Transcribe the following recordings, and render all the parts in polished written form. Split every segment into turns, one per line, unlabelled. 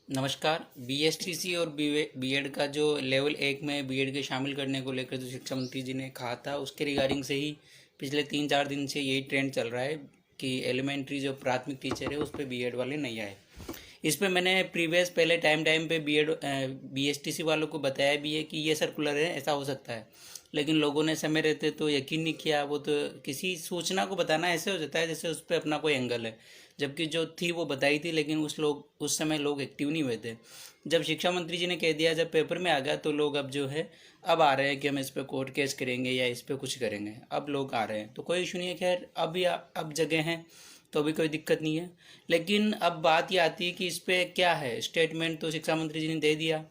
नमस्कार। बीएसटीसी और बीएड का जो लेवल 1 में बीएड के शामिल करने को लेकर जो शिक्षा मंत्री जी ने कहा था उसके रिगार्डिंग से ही पिछले 3-4 दिन से यही ट्रेंड चल रहा है कि एलिमेंट्री जो प्राथमिक टीचर है उस पर बीएड वाले नहीं आए। इस पे मैंने प्रीवियस पहले टाइम पे बीएड बीएसटीसी वालों को बताया भी है कि ये सर्कुलर है, ऐसा हो सकता है, लेकिन लोगों ने समय रहते तो यकीन नहीं किया। वो तो किसी सूचना को बताना ऐसे हो जाता है जैसे उस पर अपना कोई एंगल है, जबकि जो थी वो बताई थी, लेकिन उस समय लोग एक्टिव नहीं हुए थे। जब शिक्षा मंत्री जी ने कह दिया, जब पेपर में आ गया, तो लोग अब जो है अब आ रहे हैं कि हम इस पर कोर्ट केस करेंगे या इस पर कुछ करेंगे। अब लोग आ रहे हैं तो कोई इशू नहीं है। खैर अब जगह हैं तो अभी कोई दिक्कत नहीं है। लेकिन अब बात ये आती है कि इस पर क्या है। स्टेटमेंट तो शिक्षा मंत्री जी ने दे दिया।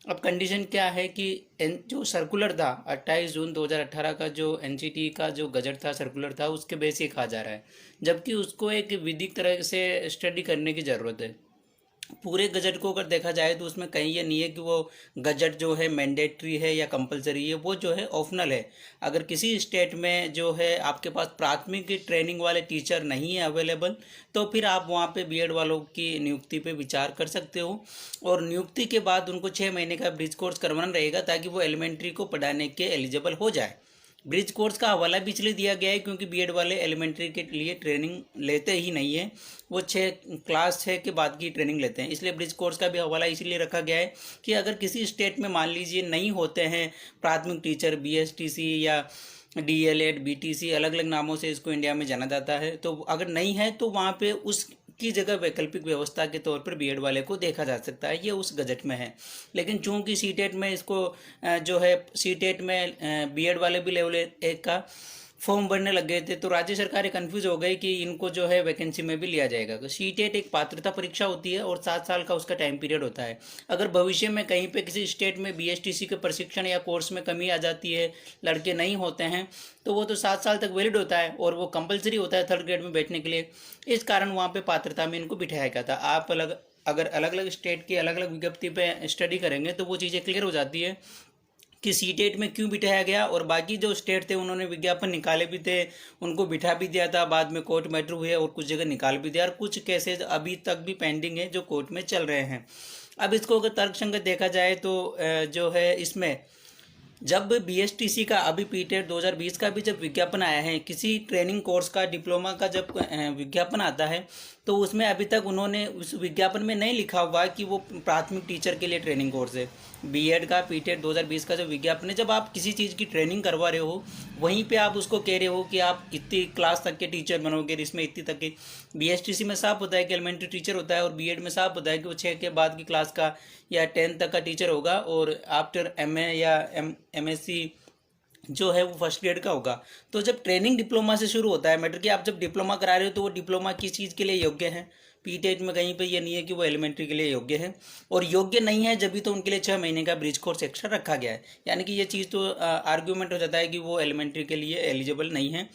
अब कंडीशन क्या है कि जो सर्कुलर था 28 जून 2018 का, जो एनसीटी का जो गजट था, सर्कुलर था, उसके बेस ये कहा जा रहा है, जबकि उसको एक विधिक तरह से स्टडी करने की ज़रूरत है। पूरे गजट को अगर देखा जाए तो उसमें कहीं ये नहीं है कि वो गजट जो है मैंडेटरी है या कंपलसरी है, वो जो है ऑप्शनल है। अगर किसी स्टेट में जो है आपके पास प्राथमिक ट्रेनिंग वाले टीचर नहीं है अवेलेबल, तो फिर आप वहाँ पे बीएड वालों की नियुक्ति पे विचार कर सकते हो, और नियुक्ति के बाद उनको 6 महीने का ब्रिज कोर्स करवाना रहेगा ताकि वो एलिमेंट्री को पढ़ाने के एलिजिबल हो जाए। ब्रिज कोर्स का हवाला भी इसलिए दिया गया है क्योंकि बीएड वाले एलिमेंट्री के लिए ट्रेनिंग लेते ही नहीं है, वो क्लास 6 के बाद की ट्रेनिंग लेते हैं। इसलिए ब्रिज कोर्स का भी हवाला इसीलिए रखा गया है कि अगर किसी स्टेट में मान लीजिए नहीं होते हैं प्राथमिक टीचर, बीएसटीसी या डीएलएड, बीटीसी, अलग अलग नामों से इसको इंडिया में जाना जाता है, तो अगर नहीं है तो वहाँ पे उसकी जगह वैकल्पिक व्यवस्था के तौर पर बीएड वाले को देखा जा सकता है। ये उस गजट में है। लेकिन चूंकि सीटेट में इसको जो है सीटेट में बीएड वाले भी लेवल 1 का फॉर्म भरने लग गए थे, तो राज्य सरकारें कंफ्यूज हो गई कि इनको जो है वैकेंसी में भी लिया जाएगा। तो सीटेट एक पात्रता परीक्षा होती है और 7 साल का उसका टाइम पीरियड होता है। अगर भविष्य में कहीं पे किसी स्टेट में बीएसटीसी के प्रशिक्षण या कोर्स में कमी आ जाती है, लड़के नहीं होते हैं, तो वो तो 7 साल तक वैलिड होता है और वो कंपलसरी होता है 3rd ग्रेड में बैठने के लिए। इस कारण वहाँ पे पात्रता में इनको बिठाया गया था। आप अगर अलग अलग स्टेट की अलग अलग विज्ञप्ति पे स्टडी करेंगे तो वो चीज़ें क्लियर हो जाती है कि सीटेट में क्यों बिठाया गया। और बाकी जो स्टेट थे उन्होंने विज्ञापन निकाले भी थे, उनको बिठा भी दिया था, बाद में कोर्ट मैटर हुए और कुछ जगह निकाल भी दिया, और कुछ केसेज अभी तक भी पेंडिंग है जो कोर्ट में चल रहे हैं। अब इसको अगर तर्कसंगत देखा जाए तो जो है इसमें जब बीएसटीसी का अभी पीटेट 2020 का भी जब विज्ञापन आया है, किसी ट्रेनिंग कोर्स का, डिप्लोमा का जब विज्ञापन आता है, तो उसमें अभी तक उन्होंने उस विज्ञापन में नहीं लिखा हुआ कि वो प्राथमिक टीचर के लिए ट्रेनिंग कोर्स है। बीएड का पीटेट 2020 का जो विज्ञापन है, जब आप किसी चीज़ की ट्रेनिंग करवा रहे हो वहीं पे आप उसको कह रहे हो कि आप इतनी क्लास तक के टीचर बनोगे, इसमें इतनी तक के। बीएसटीसी में साफ होता है कि एलिमेंट्री टीचर होता है, और बीएड में साफ होता है कि वो 6 के बाद की क्लास का या 10 तक का टीचर होगा, और आफ्टर एमए या एमएससी जो है वो 1st ग्रेड का होगा। तो जब ट्रेनिंग डिप्लोमा से शुरू होता है मैटर, कि आप जब डिप्लोमा करा रहे हो तो वो डिप्लोमा किस चीज़ के लिए योग्य है। पीटेट में कहीं पे ये नहीं है कि वो एलिमेंट्री के लिए योग्य है, और योग्य नहीं है जब भी तो उनके लिए 6 महीने का ब्रिज कोर्स एक्स्ट्रा रखा गया है। यानी कि ये चीज़ तो आर्ग्यूमेंट हो जाता है कि वो एलिमेंट्री के लिए एलिजिबल नहीं है,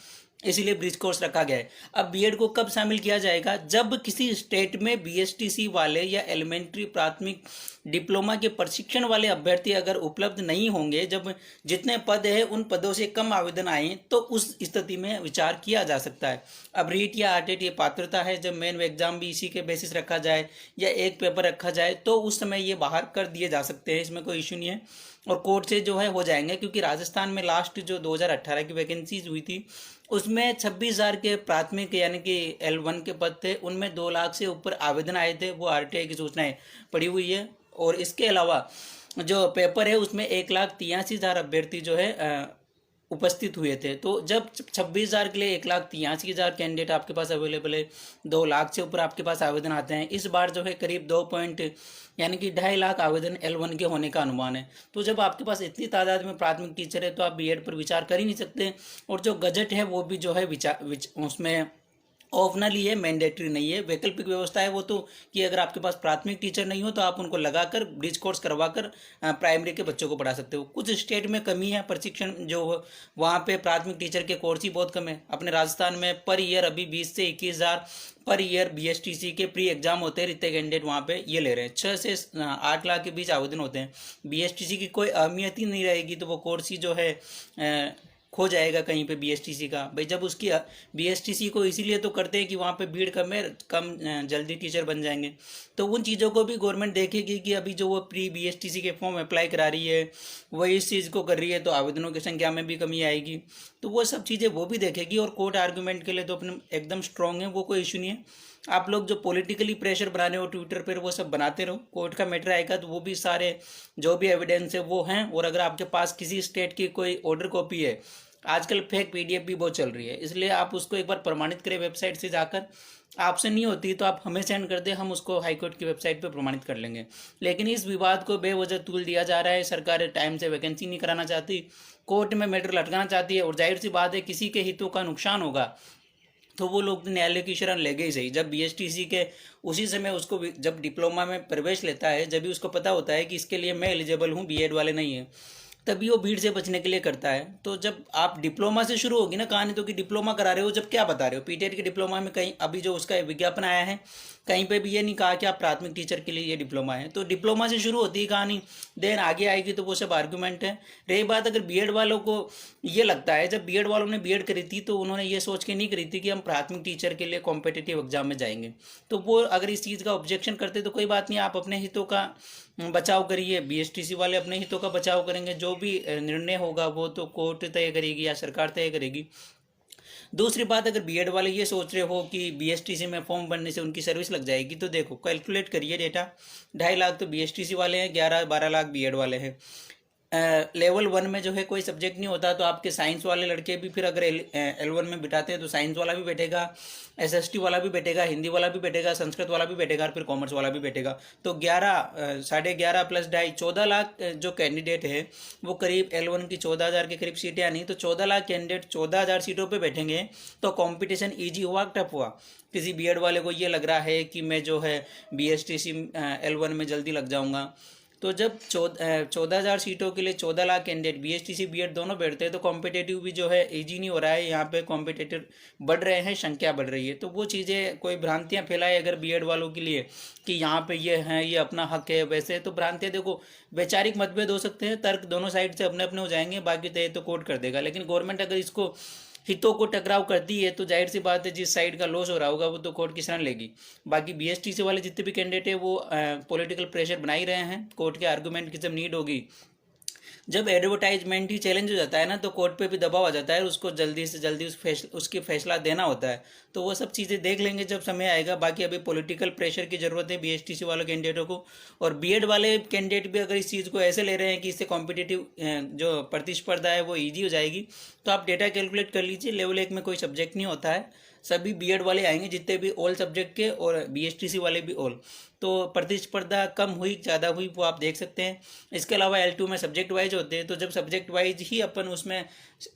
इसीलिए ब्रिज कोर्स रखा गया है। अब बीएड को कब शामिल किया जाएगा? जब किसी स्टेट में बीएसटीसी वाले या एलिमेंट्री प्राथमिक डिप्लोमा के प्रशिक्षण वाले अभ्यर्थी अगर उपलब्ध नहीं होंगे, जब जितने पद है उन पदों से कम आवेदन आए, तो उस स्थिति में विचार किया जा सकता है। अब रीट या आरटेट ये पात्रता है, जब मेन एग्जाम भी इसी के बेसिस रखा जाए या एक पेपर रखा जाए, तो उस समय ये बाहर कर दिए जा सकते हैं, इसमें कोई इशू नहीं है, और कोर्ट से जो है हो जाएंगे। क्योंकि राजस्थान में लास्ट जो 2018 की वैकेंसीज हुई थी उसमें 26,000 के प्राथमिक यानी कि L1 के पद थे, उनमें 2 लाख से ऊपर आवेदन आए थे। वो आरटीआई की सूचनाएं पड़ी हुई है। और इसके अलावा जो पेपर है उसमें 1,83,000 अभ्यर्थी जो है उपस्थित हुए थे। तो जब 26,000 के लिए 1,83,000 कैंडिडेट आपके पास अवेलेबल है, 2 लाख से ऊपर आपके पास आवेदन आते हैं, इस बार जो है करीब 2 पॉइंट यानी कि 2.5 लाख आवेदन L1 के होने का अनुमान है। तो जब आपके पास इतनी तादाद में प्राथमिक टीचर है तो आप बीएड पर विचार कर ही नहीं सकते। और जो गजट है वो भी जो है उसमें ऑप्शनल ही है, मैंडेटरी नहीं है। वैकल्पिक व्यवस्था है वो तो, कि अगर आपके पास प्राथमिक टीचर नहीं हो तो आप उनको लगाकर ब्रिज कोर्स करवाकर प्राइमरी के बच्चों को पढ़ा सकते हो। कुछ स्टेट में कमी है प्रशिक्षण, जो वहाँ पे प्राथमिक टीचर के कोर्स ही बहुत कम है। अपने राजस्थान में पर ईयर अभी 20 से 21,000 पर ईयर बीएसटीसी के प्री एग्जाम होते हैं, रिक्त कैंडिडेट वहाँ पे ये ले रहे हैं। 6 से 8 लाख के बीच आवेदन होते हैं। बीएसटीसी की कोई अहमियत ही नहीं रहेगी तो वो कोर्स ही जो है खो जाएगा कहीं पे बीएसटीसी का। भाई जब उसकी बीएसटीसी को इसीलिए तो करते हैं कि वहाँ पे भीड़ कम है, कम जल्दी टीचर बन जाएंगे। तो उन चीज़ों को भी गवर्नमेंट देखेगी कि अभी जो वो प्री बीएसटीसी के फॉर्म अप्लाई करा रही है वो इस चीज़ को कर रही है, तो आवेदनों की संख्या में भी कमी आएगी। तो वो सब चीज़ें वो भी देखेगी। और कोर्ट आर्गूमेंट के लिए तो अपने एकदम स्ट्रांग है, वो कोई इशू नहीं है। आप लोग जो पॉलिटिकली प्रेशर बना रहे हो ट्विटर पर वो सब बनाते रहो, कोर्ट का मैटर आएगा तो वो भी सारे जो भी एविडेंस है वो हैं। और अगर आपके पास किसी स्टेट की कोई ऑर्डर कॉपी है, आजकल फेक पीडीएफ भी बहुत चल रही है, इसलिए आप उसको एक बार प्रमाणित करें वेबसाइट से जाकर। आपसे नहीं होती तो आप हमें सेंड कर दें, हम उसको हाईकोर्ट की वेबसाइट पर प्रमाणित कर लेंगे। लेकिन इस विवाद को बेवजह तूल दिया जा रहा है। सरकार टाइम से वैकेंसी नहीं कराना चाहती, कोर्ट में मैटर लटकाना चाहती है। और जाहिर सी बात है किसी के हितों का नुकसान होगा तो वो लोग न्यायालय की शरण ले गए सही। जब बीएसटीसी के उसी समय उसको जब डिप्लोमा में प्रवेश लेता है, जब भी उसको पता होता है कि इसके लिए मैं एलिजिबल हूँ, बीएड वाले नहीं है, तभी वो भीड़ से बचने के लिए करता है। तो जब आप डिप्लोमा से शुरू होगी ना कहानी, तो कि डिप्लोमा करा रहे हो, जब क्या बता रहे हो पीटेट के डिप्लोमा में, कहीं अभी जो उसका विज्ञापन आया है कहीं पे भी ये नहीं कहा कि आप प्राथमिक टीचर के लिए ये डिप्लोमा है। तो डिप्लोमा से शुरू होती है कहानी, देन आगे आएगी तो वो सब आर्गूमेंट है। रही बात अगर बीएड वालों को ये लगता है, जब बीएड वालों ने बीएड करी थी तो उन्होंने ये सोच के नहीं करी थी कि हम प्राथमिक टीचर के लिए कॉम्पिटिटिव एग्जाम में जाएंगे, तो वो अगर इस चीज़ का ऑब्जेक्शन करते तो कोई बात नहीं, आप अपने हितों का बचाव करिए, बीएसटीसी वाले अपने हितों का बचाव करेंगे। जो भी निर्णय होगा वो तो कोर्ट तय करेगी या सरकार तय करेगी। दूसरी बात, अगर बीएड वाले ये सोच रहे हो कि बीएसटीसी में फॉर्म भरने से उनकी सर्विस लग जाएगी, तो देखो कैलकुलेट करिए डेटा, 2.5 लाख तो बीएसटीसी वाले हैं, 11-12 लाख बीएड वाले हैं। लेवल 1 में जो है कोई सब्जेक्ट नहीं होता, तो आपके साइंस वाले लड़के भी फिर अगर L1 में बिठाते हैं तो साइंस वाला भी बैठेगा, एसएसटी वाला भी बैठेगा, हिंदी वाला भी बैठेगा, संस्कृत वाला भी बैठेगा और फिर कॉमर्स वाला भी बैठेगा। तो 11 प्लस 2.5 14 लाख जो कैंडिडेट है वो करीब L1 की 14,000 के करीब सीटें आनी, तो 14 लाख कैंडिडेट 14,000 सीटों पर बैठेंगे। तो कॉम्पिटिशन ईजी हुआ टफ हुआ? किसी बीएड वाले को ये लग रहा है कि मैं जो है बीएसटीसी L1 में जल्दी लग जाऊँगा, तो जब 14,000 सीटों के लिए 14 लाख कैंडिडेट बीएसटीसी बीएड दोनों बैठते हैं, तो कॉम्पिटेटिव भी जो है इजी नहीं हो रहा है, यहाँ पे कॉम्पिटेटिव बढ़ रहे हैं, संख्या बढ़ रही है। तो वो चीज़ें कोई भ्रांतियाँ फैलाए अगर बीएड वालों के लिए कि यहाँ पे ये हैं, ये अपना हक है, वैसे तो भ्रांतियाँ, देखो वैचारिक मतभेद हो सकते हैं, तर्क दोनों साइड से अपने अपने हो जाएंगे, बाकी तय तो कोर्ट कर देगा। लेकिन गवर्नमेंट अगर इसको हितों को टकराव करती है तो जाहिर सी बात है जिस साइड का लॉस हो रहा होगा वो तो कोर्ट की शरण लेगी। बाकी बीएसटीसी वाले जितने भी कैंडिडेट है वो पॉलिटिकल प्रेशर बना ही रहे हैं, कोर्ट के आर्गूमेंट की जब नीड होगी, जब एडवर्टाइजमेंट ही चैलेंज हो जाता है ना, तो कोर्ट पे भी दबाव आ जाता है, उसको जल्दी से जल्दी उसकी फैसला देना होता है। तो वो सब चीज़ें देख लेंगे जब समय आएगा। बाकी अभी पॉलिटिकल प्रेशर की ज़रूरत है बीएसटीसी वाले कैंडिडेटों को, और बीएड वाले कैंडिडेट भी अगर इस चीज़ को ऐसे ले रहे हैं कि इससे कॉम्पिटिटिव जो प्रतिस्पर्धा है वो ईजी हो जाएगी, तो आप डेटा कैलकुलेट कर लीजिए। लेवल 1 में कोई सब्जेक्ट नहीं होता है, सभी बीएड वाले आएंगे जितने भी ऑल सब्जेक्ट के, और बीएसटीसी वाले भी ऑल। तो प्रतिस्पर्धा कम हुई ज़्यादा हुई वो आप देख सकते हैं। इसके अलावा L2 में सब्जेक्ट वाइज होते हैं, तो जब सब्जेक्ट वाइज ही अपन उसमें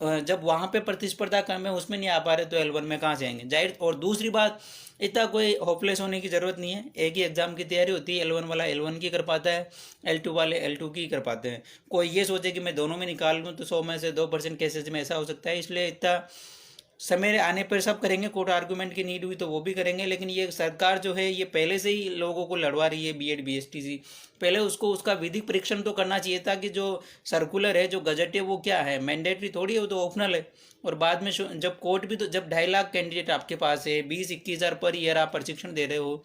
जब वहाँ पे प्रतिस्पर्धा कम है उसमें नहीं आ पा रहे, तो L1 में कहाँ से आएंगे जाहिर। और दूसरी बात, इतना कोई होपलेस होने की ज़रूरत नहीं है, एक ही एग्ज़ाम की तैयारी होती है, L1 वाला L1 की कर पाता है, L2 वाले L2 की कर पाते हैं। कोई ये सोचे कि मैं दोनों में निकाल लूँ तो 100 में से 2% केसेज में ऐसा हो सकता है। इसलिए इतना समय आने पर सब करेंगे, कोर्ट आर्गूमेंट की नीड हुई तो वो भी करेंगे। लेकिन ये सरकार जो है ये पहले से ही लोगों को लड़वा रही है बीएड बीएसटीसी, पहले उसको उसका विधिक परीक्षण तो करना चाहिए था कि जो सर्कुलर है, जो गजट है, वो क्या है, मैंडेटरी थोड़ी है, वो तो ऑप्शनल है। और बाद में जब कोर्ट भी, तो जब 2.5 लाख कैंडिडेट आपके पास है, 20-21 हज़ार पर ईयर आप प्रशिक्षण दे रहे हो,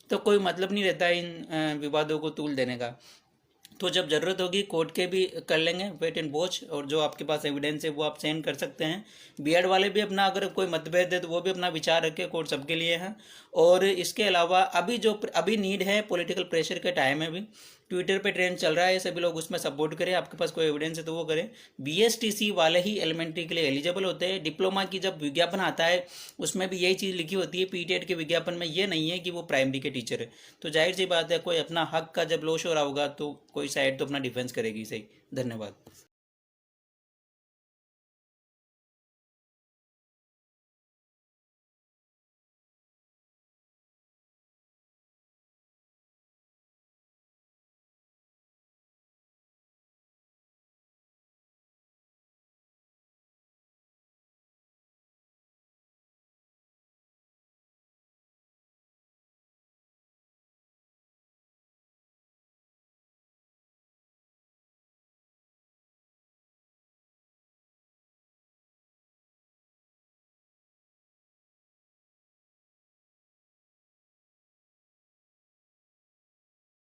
तो कोई मतलब नहीं रहता इन विवादों को तूल देने का। तो जब ज़रूरत होगी कोर्ट के भी कर लेंगे वेट एंड वॉच, और जो आपके पास एविडेंस है वो आप सेंड कर सकते हैं। बीएड वाले भी अपना अगर कोई मतभेद है तो वो भी अपना विचार रखें, कोर्ट सबके लिए है। और इसके अलावा अभी नीड है पॉलिटिकल प्रेशर के टाइम में भी, ट्विटर पे ट्रेंड चल रहा है, सभी लोग उसमें सपोर्ट करें, आपके पास कोई एविडेंस है तो वो करें। बीएसटीसी वाले ही एलिमेंट्री के लिए एलिजिबल होते हैं। डिप्लोमा की जब विज्ञापन आता है उसमें भी यही चीज़ लिखी होती है, पीटेट के विज्ञापन में ये नहीं है कि वो प्राइमरी के टीचर है। तो जाहिर सी बात है कोई अपना हक का जब लॉस हो रहा होगा तो कोई साइड तो अपना डिफेंस करेगी। सही, धन्यवाद।